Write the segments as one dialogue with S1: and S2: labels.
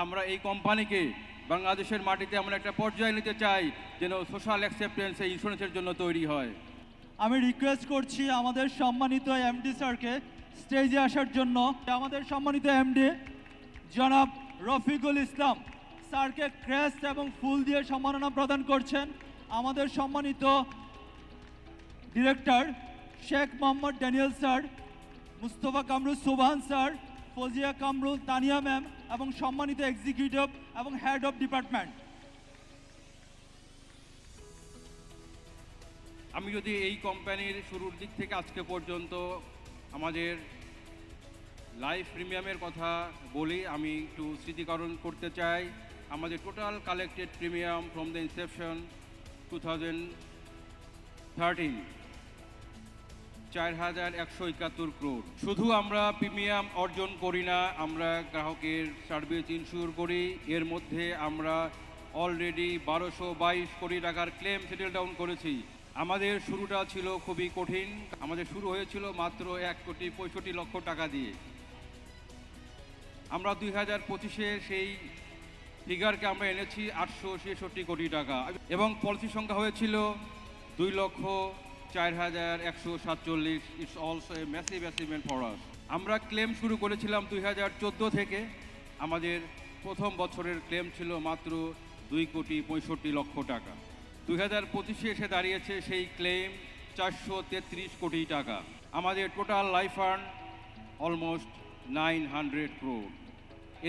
S1: আমরা এই কোম্পানিকে বাংলাদেশের মাটিতে এমন একটা পর্যায়ে নিতে চাই যেন সোশ্যাল অ্যাকসেপ্টেন্স এই ইন্স্যুরেন্সের জন্য তৈরি হয়।
S2: আমি রিকোয়েস্ট করছি আমাদের সম্মানিত এমডি স্যারকে স্টেজে আসার জন্য। আমাদের সম্মানিত এমডি জনাব রফিকুল ইসলাম স্যারকে ক্রেস্ট এবং ফুল দিয়ে সম্মাননা প্রদান করছেন। আমাদের সম্মানিত director Sheikh Mohammad Daniel sir, Mustafa Kamrul সুবহান স্যার, ফজিয়া কামরুল তানিয়া ম্যাম এবং সম্মানিত এক্সিকিউটিভ এবং হেড অফ ডিপার্টমেন্ট।
S1: আমি যদি এই কোম্পানির শুরুর দিক থেকে আজকে পর্যন্ত আমাদের লাইফ প্রিমিয়ামের কথা বলি, আমি একটু স্মৃতিকরণ করতে চাই। আমাদের total collected premium from the Inception 2013 4,171 crore। শুধু আমরা প্রিমিয়াম অর্জন করি না, আমরা গ্রাহকের সার্ভিস ইনস্যুর করি। এর মধ্যে আমরা অলরেডি 1222 কোটি টাকার ক্লেম সেটেল ডাউন করেছি। আমাদের শুরুটা ছিল খুবই কঠিন। আমাদের শুরু হয়েছিল মাত্র 1,65,00,000 টাকা দিয়ে। আমরা 2025-এ সেই ফিগারকে আমরা এনেছি 866 কোটি টাকা এবং পলিসি সংখ্যা হয়েছিল 2,04,147। It's also a massive achievement for us. আমরা ক্লেম শুরু করেছিলাম 2014 থেকে। আমাদের প্রথম বছরের ক্লেম ছিল মাত্র 2,65,00,000 টাকা। 2025-এ এসে দাঁড়িয়েছে সেই ক্লেম 433 কোটি টাকা। আমাদের total life earn almost 900 crore।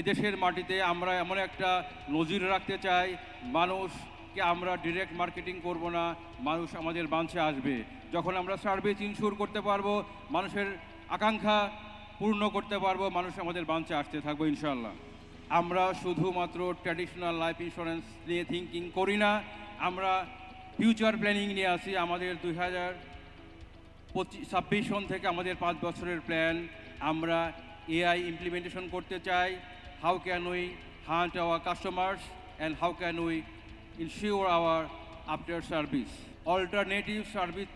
S1: এদেশের মাটিতে আমরা এমন একটা নজির রাখতে চাই, মানুষকে আমরা ডিরেক্ট মার্কেটিং করব না, মানুষ আমাদের বাঞ্চে আসবে। যখন আমরা সার্ভিস ইনস্যুর করতে পারবো, মানুষের আকাঙ্ক্ষা পূর্ণ করতে পারবো, মানুষ আমাদের বাঞ্চে আসতে থাকবো ইনশাল্লাহ। আমরা শুধুমাত্র ট্র্যাডিশনাল লাইফ ইন্স্যুরেন্স নিয়ে থিঙ্কিং করি না, আমরা ফিউচার প্ল্যানিং নিয়ে আসি। আমাদের 2026 সন থেকে আমাদের 5 বছরের প্ল্যান। আমরা AI ইমপ্লিমেন্টেশন করতে চাই। How can we hunt our customers and how can we ensure our after service. Alternative service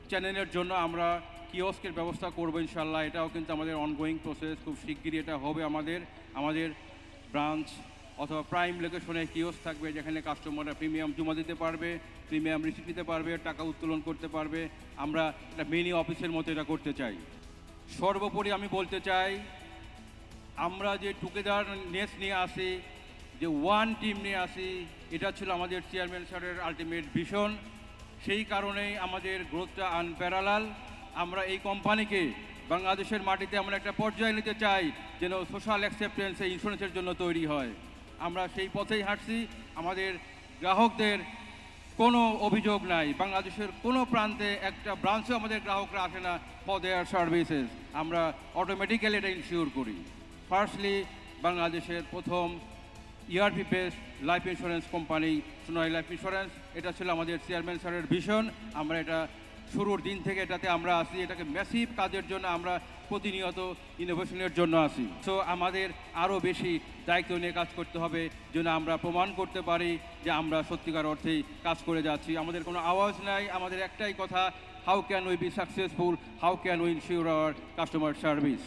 S1: চ্যানেলের জন্য আমরা কিওস্কের ব্যবস্থা করবো ইনশাল্লাহ। এটাও কিন্তু আমাদের অনগোয়িং প্রসেস, খুব শিগগিরই এটা হবে। আমাদের ব্রাঞ্চ অথবা প্রাইম লোকেশনে কিওস্ক থাকবে, যেখানে কাস্টমাররা প্রিমিয়াম জমা দিতে পারবে, প্রিমিয়াম রিসিপ্ট নিতে পারবে, টাকা উত্তোলন করতে পারবে। আমরা একটা মিনি অফিসের মতো এটা করতে চাই। সর্বোপরি আমি বলতে চাই, আমরা যে টুগেদারনেস নিয়ে আসি, যে ওয়ান টিম নিয়ে আসি, এটা ছিল আমাদের চেয়ারম্যান স্যারের আলটিমেট ভিশন। সেই কারণেই আমাদের গ্রোথটা আনপ্যারালাল। আমরা এই কোম্পানিকে বাংলাদেশের মাটিতে এমন একটা পর্যায়ে নিতে চাই যেন সোশ্যাল অ্যাকসেপ্টেন্স এই ইন্স্যুরেন্সের জন্য তৈরি হয়। আমরা সেই পথেই হাঁটছি। আমাদের গ্রাহকদের কোনো অভিযোগ নাই, বাংলাদেশের কোনো প্রান্তে একটা ব্রাঞ্চেও আমাদের গ্রাহকরা আসে না ফর দেয়ার সার্ভিসেস। আমরা অটোমেটিক্যালি এটা ইনশিওর করি। ফার্স্টলি বাংলাদেশের প্রথম ERP based life insurance company Sonali life insurance, এটা ছিল আমাদের চেয়ারম্যান স্যারের ভিশন। আমরা এটা শুরুর দিন থেকে এটাতে আমরা আসি। এটাকে ম্যাসিভ কাজের জন্য আমরা প্রতিনিয়ত ইনোভেশনের জন্য আসি। সো আমাদের আরও বেশি দায়িত্ব নিয়ে কাজ করতে হবে যেন আমরা প্রমাণ করতে পারি যে আমরা সত্যিকার অর্থেই কাজ করে যাচ্ছি। আমাদের কোনো আওয়াজ নাই, আমাদের একটাই কথা, how can we be successful, how can we ensure hour customer service.